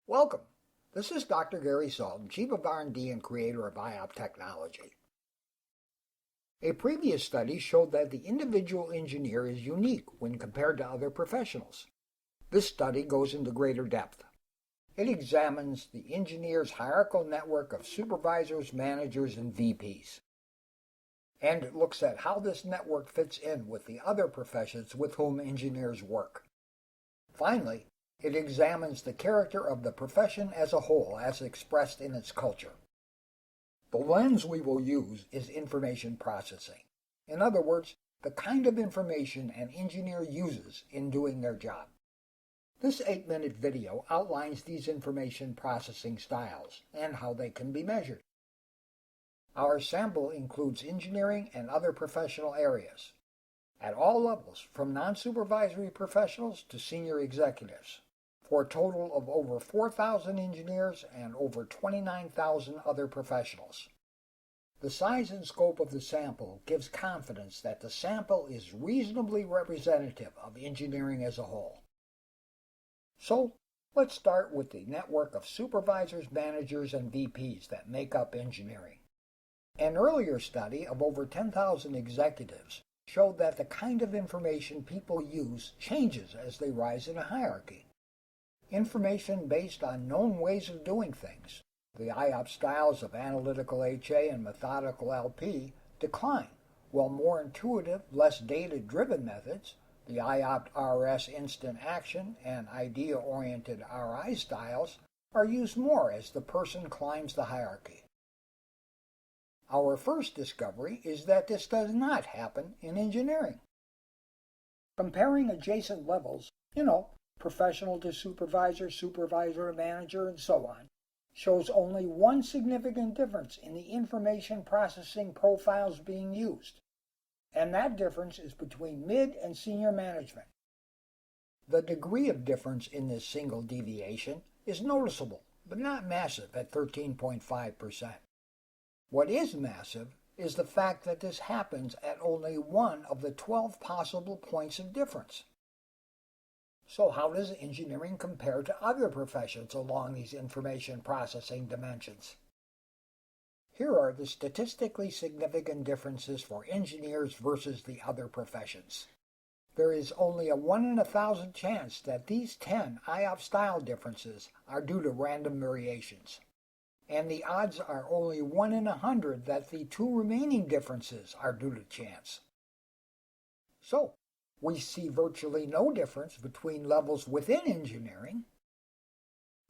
Welcome. This is Dr. Gary Sultan, Chief of R&D and creator of IOP Technology. A previous study showed that the individual engineer is unique when compared to other professionals. This study goes into greater depth. It examines the engineer's hierarchical network of supervisors, managers, and VPs. And it looks at how this network fits in with the other professions with whom engineers work. Finally, it examines the character of the profession as a whole as expressed in its culture. The lens we will use is information processing. In other words, the kind of information an engineer uses in doing their job. This 8-minute video outlines these information processing styles and how they can be measured. Our sample includes engineering and other professional areas, at all levels, from non-supervisory professionals to senior executives, for a total of over 4,000 engineers and over 29,000 other professionals. The size and scope of the sample gives confidence that the sample is reasonably representative of engineering as a whole. So, let's start with the network of supervisors, managers, and VPs that make up engineering. An earlier study of over 10,000 executives showed that the kind of information people use changes as they rise in a hierarchy. Information based on known ways of doing things, the IOP styles of analytical HA and methodical LP, decline, while more intuitive, less data-driven methods, the IOP RS instant action and idea-oriented RI styles, are used more as the person climbs the hierarchy. Our first discovery is that this does not happen in engineering. Comparing adjacent levels, professional to supervisor, supervisor to manager, and so on, shows only one significant difference in the information processing profiles being used, and that difference is between mid and senior management. The degree of difference in this single deviation is noticeable, but not massive at 13.5%. What is massive is the fact that this happens at only one of the 12 possible points of difference. So how does engineering compare to other professions along these information processing dimensions? Here are the statistically significant differences for engineers versus the other professions. There is only a 1 in 1,000 chance that these 10 IOP style differences are due to random variations, and the odds are only 1 in 100 that the 2 remaining differences are due to chance. So, we see virtually no difference between levels within engineering,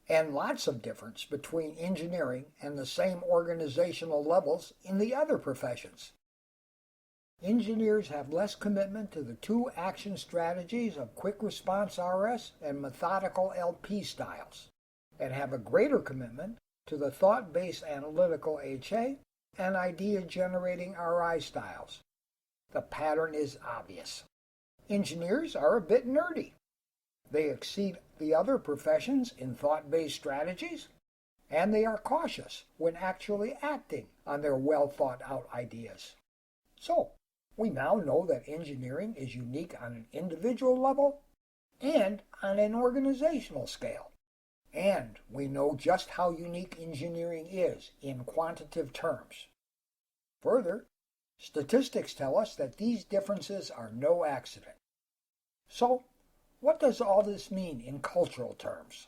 and lots of difference between engineering and the same organizational levels in the other professions. Engineers have less commitment to the 2 action strategies of quick response RS and methodical LP styles, and have a greater commitment to the thought-based analytical HA and idea-generating RI styles. The pattern is obvious. Engineers are a bit nerdy. They exceed the other professions in thought-based strategies, and they are cautious when actually acting on their well-thought-out ideas. So, we now know that engineering is unique on an individual level and on an organizational scale. And we know just how unique engineering is in quantitative terms. Further, statistics tell us that these differences are no accident. So, what does all this mean in cultural terms?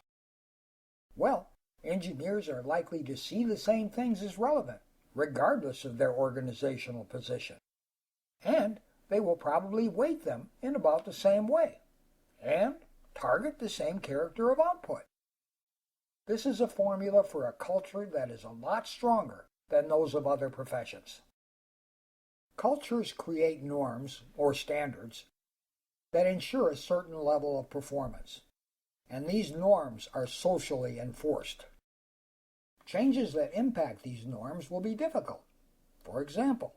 Well, engineers are likely to see the same things as relevant, regardless of their organizational position. And they will probably weight them in about the same way, and target the same character of output. This is a formula for a culture that is a lot stronger than those of other professions. Cultures create norms, or standards, that ensure a certain level of performance, and these norms are socially enforced. Changes that impact these norms will be difficult. For example,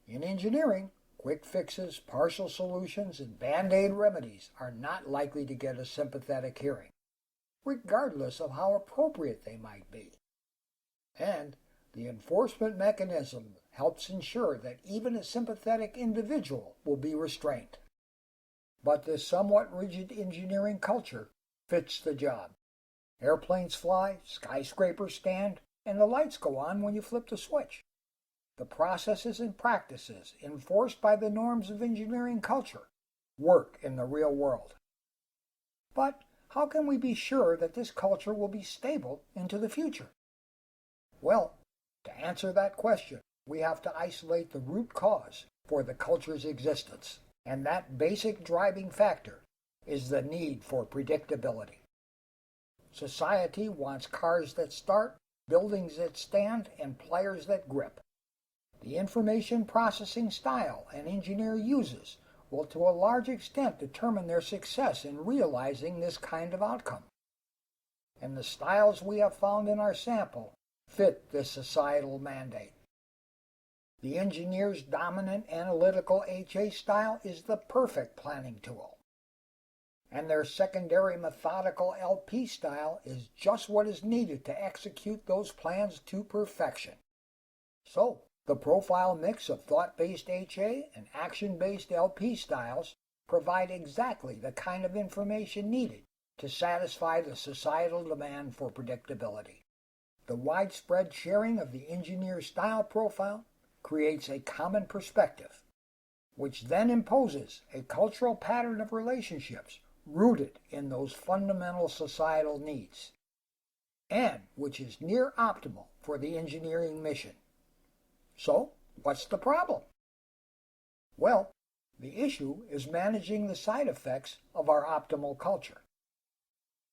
in engineering, quick fixes, partial solutions, and band-aid remedies are not likely to get a sympathetic hearing, regardless of how appropriate they might be. And the enforcement mechanism helps ensure that even a sympathetic individual will be restrained. But this somewhat rigid engineering culture fits the job. Airplanes fly, skyscrapers stand, and the lights go on when you flip the switch. The processes and practices enforced by the norms of engineering culture work in the real world. But how can we be sure that this culture will be stable into the future? Well, to answer that question, we have to isolate the root cause for the culture's existence, and that basic driving factor is the need for predictability. Society wants cars that start, buildings that stand, and pliers that grip. The information processing style an engineer uses will to a large extent determine their success in realizing this kind of outcome. And the styles we have found in our sample fit this societal mandate. The engineer's dominant analytical HA style is the perfect planning tool. And their secondary methodical LP style is just what is needed to execute those plans to perfection. So, the profile mix of thought-based HA and action-based LP styles provide exactly the kind of information needed to satisfy the societal demand for predictability. The widespread sharing of the engineer's style profile creates a common perspective, which then imposes a cultural pattern of relationships rooted in those fundamental societal needs, and which is near optimal for the engineering mission. So, what's the problem? Well, the issue is managing the side effects of our optimal culture.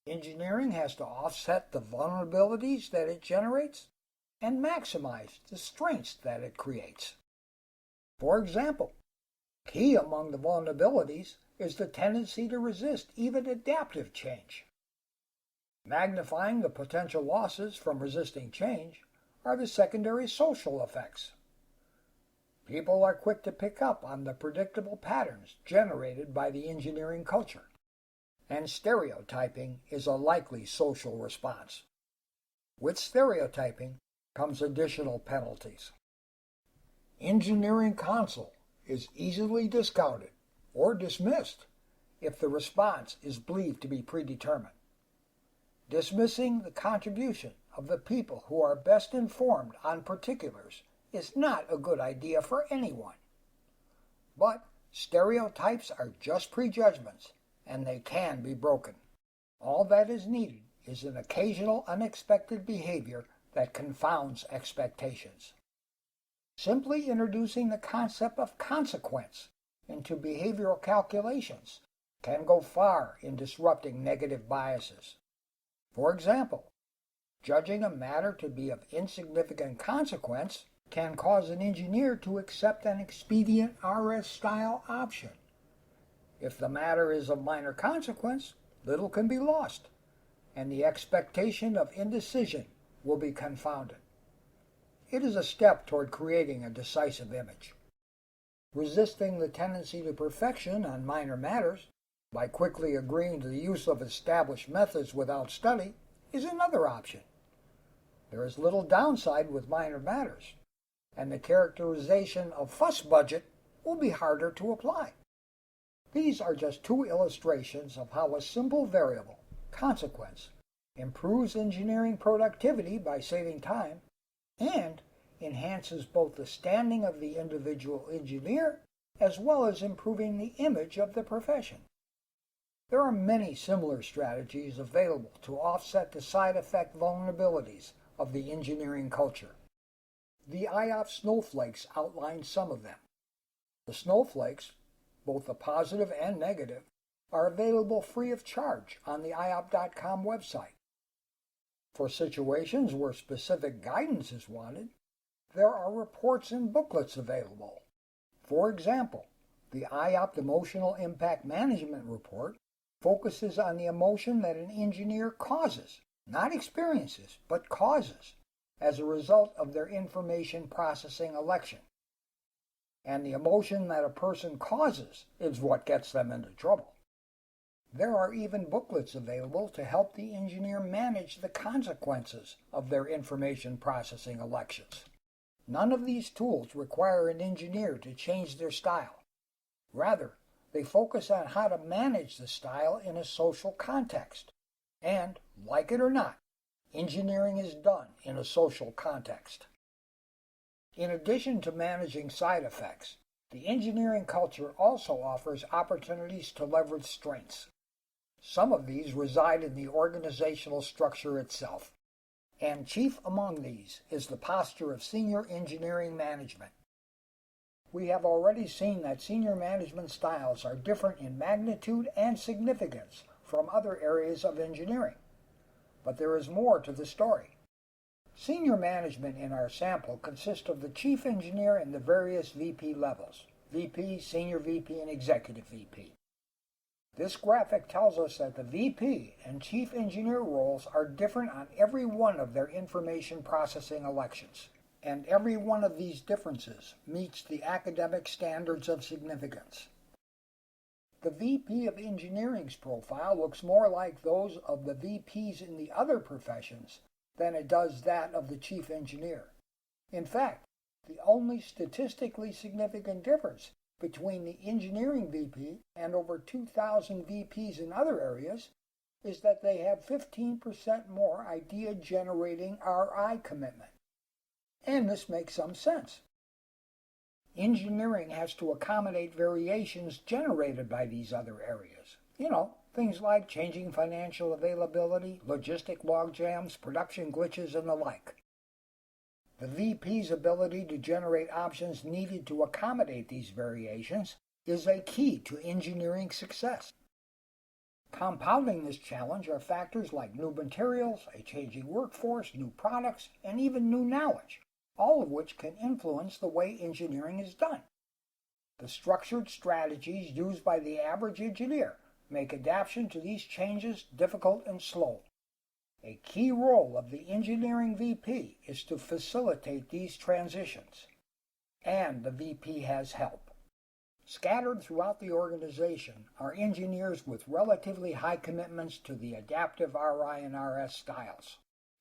Engineering has to offset the vulnerabilities that it generates and maximize the strengths that it creates. For example, key among the vulnerabilities is the tendency to resist even adaptive change. Magnifying the potential losses from resisting change are the secondary social effects. People are quick to pick up on the predictable patterns generated by the engineering culture, and stereotyping is a likely social response. With stereotyping comes additional penalties. Engineering counsel is easily discounted or dismissed if the response is believed to be predetermined. Dismissing the contribution of the people who are best informed on particulars is not a good idea for anyone. But stereotypes are just prejudgments, and they can be broken. All that is needed is an occasional unexpected behavior that confounds expectations. Simply introducing the concept of consequence into behavioral calculations can go far in disrupting negative biases. For example, judging a matter to be of insignificant consequence can cause an engineer to accept an expedient RS-style option. If the matter is of minor consequence, little can be lost, and the expectation of indecision will be confounded. It is a step toward creating a decisive image. Resisting the tendency to perfection on minor matters by quickly agreeing to the use of established methods without study is another option. There is little downside with minor matters, and the characterization of fuss budget will be harder to apply. These are just two illustrations of how a simple variable, consequence, improves engineering productivity by saving time and enhances both the standing of the individual engineer as well as improving the image of the profession. There are many similar strategies available to offset the side effect vulnerabilities of the engineering culture. The IOP snowflakes outline some of them. The snowflakes, both the positive and negative, are available free of charge on the IOP.com website. For situations where specific guidance is wanted, there are reports and booklets available. For example, the IOP Emotional Impact Management Report focuses on the emotion that an engineer causes, not experiences, but causes, as a result of their information processing election. And the emotion that a person causes is what gets them into trouble. There are even booklets available to help the engineer manage the consequences of their information processing elections. None of these tools require an engineer to change their style. Rather, they focus on how to manage the style in a social context, And, like it or not, engineering is done in a social context. In addition to managing side effects, the engineering culture also offers opportunities to leverage strengths. Some of these reside in the organizational structure itself, and chief among these is the posture of senior engineering management. We have already seen that senior management styles are different in magnitude and significance from other areas of engineering. But there is more to the story. Senior management in our sample consists of the chief engineer and the various VP levels, VP, senior VP, and executive VP. This graphic tells us that the VP and chief engineer roles are different on every one of their information processing elections, and every one of these differences meets the academic standards of significance. The VP of engineering's profile looks more like those of the VPs in the other professions than it does that of the chief engineer. In fact, the only statistically significant difference between the engineering VP and over 2,000 VPs in other areas is that they have 15% more idea-generating RI commitment. And this makes some sense. Engineering has to accommodate variations generated by these other areas. Things like changing financial availability, logistic logjams, production glitches, and the like. The VP's ability to generate options needed to accommodate these variations is a key to engineering success. Compounding this challenge are factors like new materials, a changing workforce, new products, and even new knowledge, all of which can influence the way engineering is done. The structured strategies used by the average engineer make adaptation to these changes difficult and slow. A key role of the engineering VP is to facilitate these transitions. And the VP has help. Scattered throughout the organization are engineers with relatively high commitments to the adaptive RI and RS styles.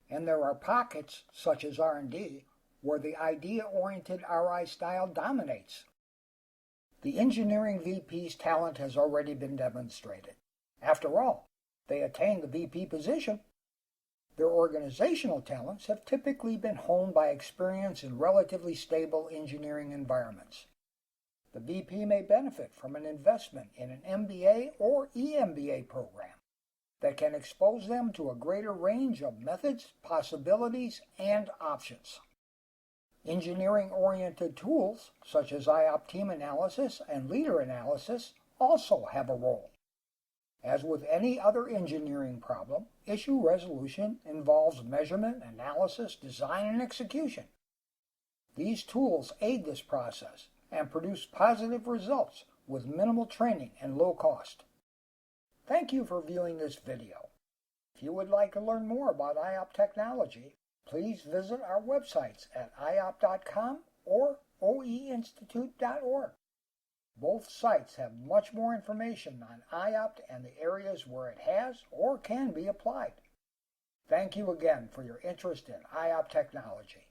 And there are pockets, such as R&D, where the idea-oriented RI style dominates. The engineering VP's talent has already been demonstrated. After all, they attained the VP position. Their organizational talents have typically been honed by experience in relatively stable engineering environments. The VP may benefit from an investment in an MBA or EMBA program that can expose them to a greater range of methods, possibilities, and options. Engineering-oriented tools, such as IOP team analysis and leader analysis, also have a role. As with any other engineering problem, issue resolution involves measurement, analysis, design, and execution. These tools aid this process and produce positive results with minimal training and low cost. Thank you for viewing this video. If you would like to learn more about IOP technology, please visit our websites at iop.com or oeinstitute.org. Both sites have much more information on IOP and the areas where it has or can be applied. Thank you again for your interest in IOP technology.